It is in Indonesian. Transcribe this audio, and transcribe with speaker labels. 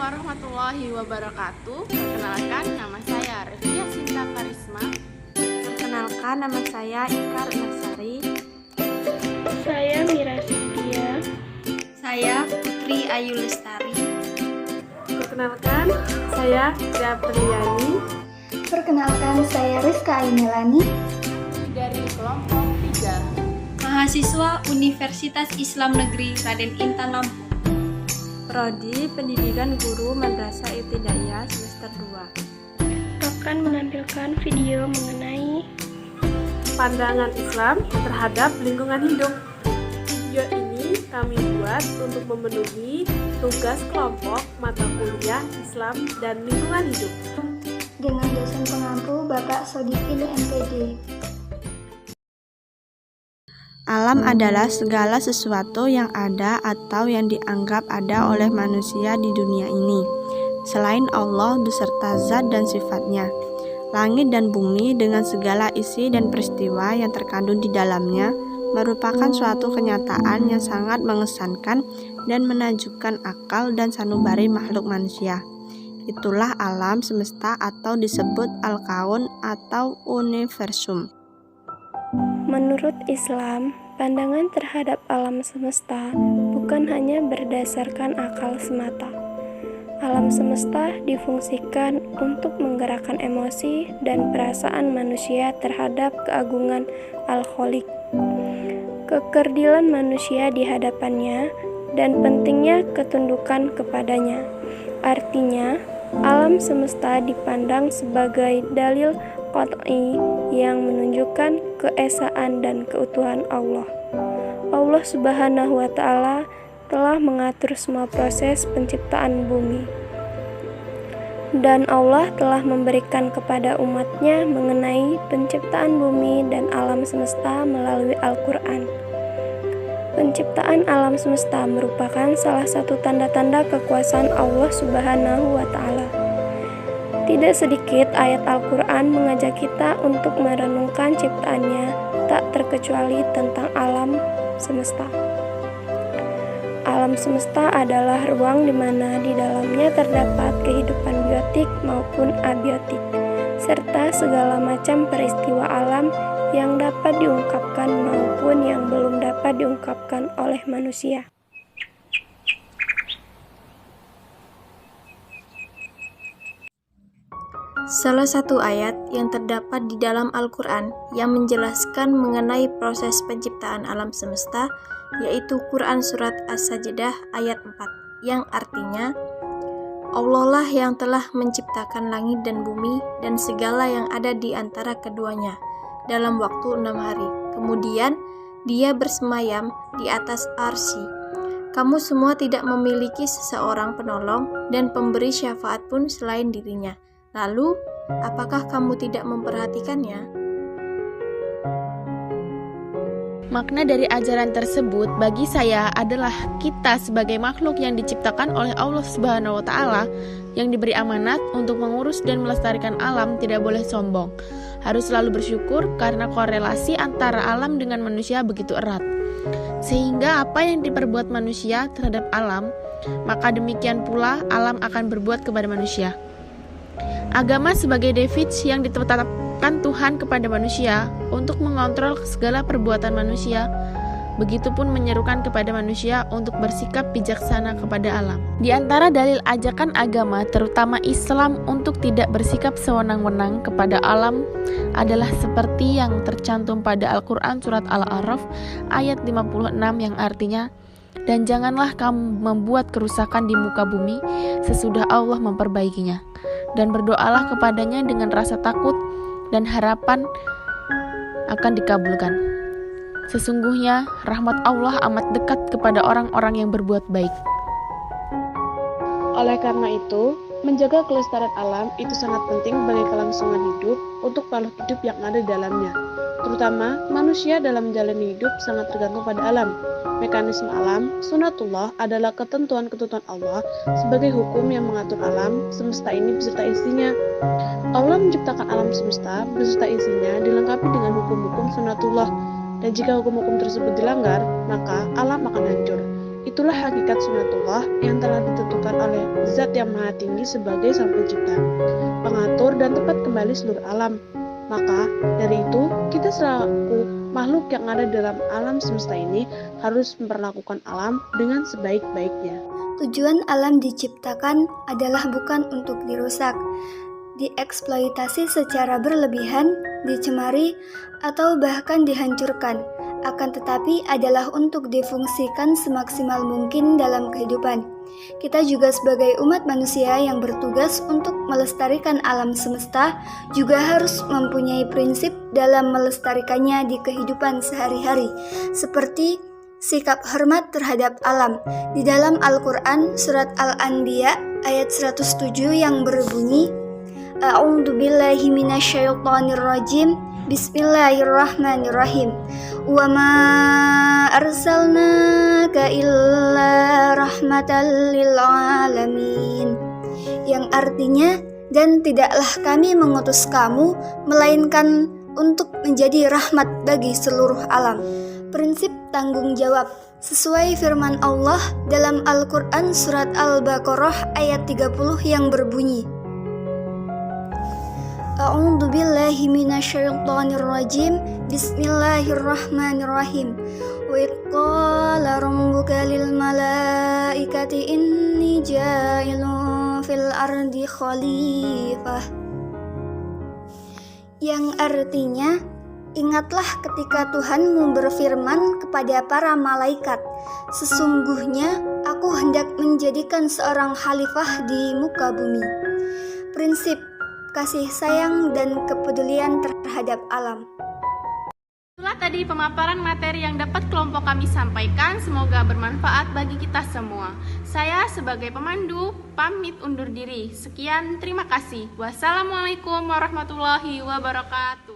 Speaker 1: warahmatullahi wabarakatuh. Perkenalkan, nama saya Revia Sinta Karisma.
Speaker 2: Perkenalkan, nama saya Ikar Narsari.
Speaker 3: Saya Mira Cynthia.
Speaker 4: Saya Putri Ayu Lestari.
Speaker 2: Perkenalkan, saya Japriani.
Speaker 5: Perkenalkan, saya Rizka Ainilani
Speaker 1: Dari kelompok 3.
Speaker 4: Mahasiswa Universitas Islam Negeri Raden Intan Lampung.
Speaker 2: Prodi Pendidikan Guru Madrasah Ibtidaiyah semester 2.
Speaker 3: Akan menampilkan video mengenai
Speaker 2: Pandangan Islam terhadap lingkungan hidup. Video ini kami buat untuk memenuhi tugas kelompok mata kuliah Islam dan lingkungan hidup
Speaker 5: dengan dosen pengampu Bapak Sodikin MPD.
Speaker 6: Alam adalah segala sesuatu yang ada atau yang dianggap ada oleh manusia di dunia ini, selain Allah beserta zat dan sifatnya. Langit dan bumi dengan segala isi dan peristiwa yang terkandung di dalamnya merupakan suatu kenyataan yang sangat mengesankan dan menakjubkan akal dan sanubari makhluk manusia. Itulah alam semesta atau disebut al-kaun atau universum.
Speaker 3: menurut Islam, pandangan terhadap alam semesta bukan hanya berdasarkan akal semata. Alam semesta difungsikan untuk menggerakkan emosi dan perasaan manusia terhadap keagungan Al-Khaliq, kekerdilan manusia di hadapannya, dan pentingnya ketundukan kepadanya. Artinya, alam semesta dipandang sebagai dalil qat'i yang menunjukkan keesaan dan keutuhan Allah. Allah Subhanahu wa Ta'ala telah mengatur semua proses penciptaan bumi, dan Allah telah memberikan kepada umatnya mengenai penciptaan bumi dan alam semesta melalui Al-Quran. Penciptaan alam semesta merupakan salah satu tanda-tanda kekuasaan Allah Subhanahu wa Ta'ala. Tidak sedikit ayat Al-Quran mengajak kita untuk merenungkan ciptaannya, tak terkecuali tentang alam semesta. Alam semesta adalah ruang di mana di dalamnya terdapat kehidupan biotik maupun abiotik, serta segala macam peristiwa alam yang dapat diungkapkan maupun yang belum dapat diungkapkan oleh manusia.
Speaker 4: Salah satu ayat yang terdapat di dalam Al-Quran yang menjelaskan mengenai proses penciptaan alam semesta, yaitu Quran Surat As-Sajdah ayat 4, yang artinya, Allah lah yang telah menciptakan langit dan bumi dan segala yang ada di antara keduanya dalam waktu 6 hari. Kemudian, Dia bersemayam di atas arsy. Kamu semua tidak memiliki seseorang penolong dan pemberi syafaat pun selain dirinya. Lalu, apakah kamu tidak memperhatikannya?
Speaker 1: Makna dari ajaran tersebut bagi saya adalah kita sebagai makhluk yang diciptakan oleh Allah Subhanahu wa Ta'ala yang diberi amanat untuk mengurus dan melestarikan alam tidak boleh sombong. Harus selalu bersyukur karena korelasi antara alam dengan manusia begitu erat. Sehingga apa yang diperbuat manusia terhadap alam, maka demikian pula alam akan berbuat kepada manusia. Agama sebagai device yang ditetapkan Tuhan kepada manusia untuk mengontrol segala perbuatan manusia, begitupun menyerukan kepada manusia untuk bersikap bijaksana kepada alam. Di antara dalil ajakan agama, terutama Islam, untuk tidak bersikap sewenang-wenang kepada alam adalah seperti yang tercantum pada Al-Quran Surat Al-A'raf ayat 56 yang artinya, dan janganlah kamu membuat kerusakan di muka bumi sesudah Allah memperbaikinya, dan berdoalah kepadanya dengan rasa takut dan harapan akan dikabulkan. Sesungguhnya rahmat Allah amat dekat kepada orang-orang yang berbuat baik.
Speaker 7: Oleh karena itu, menjaga kelestarian alam itu sangat penting bagi kelangsungan hidup untuk makhluk hidup yang ada di dalamnya. Terutama, manusia dalam menjalani hidup sangat tergantung pada alam. Mekanisme alam, sunatullah, adalah ketentuan-ketentuan Allah sebagai hukum yang mengatur alam semesta ini beserta isinya. Allah menciptakan alam semesta beserta isinya dilengkapi dengan hukum-hukum sunatullah, dan jika hukum-hukum tersebut dilanggar, maka alam akan hancur. Itulah hakikat sunatullah yang telah ditentukan oleh Zat yang Maha Tinggi sebagai Sang Pencipta, pengatur dan tempat kembali seluruh alam. Maka dari itu, kita selaku makhluk yang ada dalam alam semesta ini harus memperlakukan alam dengan sebaik-baiknya.
Speaker 5: Tujuan alam diciptakan adalah bukan untuk dirusak, dieksploitasi secara berlebihan, dicemari, atau bahkan dihancurkan, akan tetapi adalah untuk difungsikan semaksimal mungkin dalam kehidupan. Kita juga sebagai umat manusia yang bertugas untuk melestarikan alam semesta juga harus mempunyai prinsip dalam melestarikannya di kehidupan sehari-hari, seperti sikap hormat terhadap alam. Di dalam Al-Quran, surat Al-Anbiya ayat 107 yang berbunyi, A'udzu billahi minasyaitonir rajim. Bismillahirrahmanirrahim. Wa ma arsalnaka illa rahmatan lil alamin. Yang artinya, dan tidaklah kami mengutus kamu melainkan untuk menjadi rahmat bagi seluruh alam. Prinsip tanggung jawab sesuai firman Allah dalam Al-Quran surat Al-Baqarah ayat 30 yang berbunyi, A'udzu billahi minasyaitonir rajim. Bismillahirrahmanirrahim. Wa qala rabbuka lil malaikati inni ja'ilun fil ardi khalifah. Yang artinya, ingatlah ketika Tuhanmu berfirman kepada para malaikat, sesungguhnya aku hendak menjadikan seorang khalifah di muka bumi. Prinsip kasih sayang dan kepedulian terhadap alam.
Speaker 1: Itulah tadi pemaparan materi yang dapat kelompok kami sampaikan. Semoga bermanfaat bagi kita semua. Saya sebagai pemandu pamit undur diri. Sekian, terima kasih. Wassalamualaikum warahmatullahi wabarakatuh.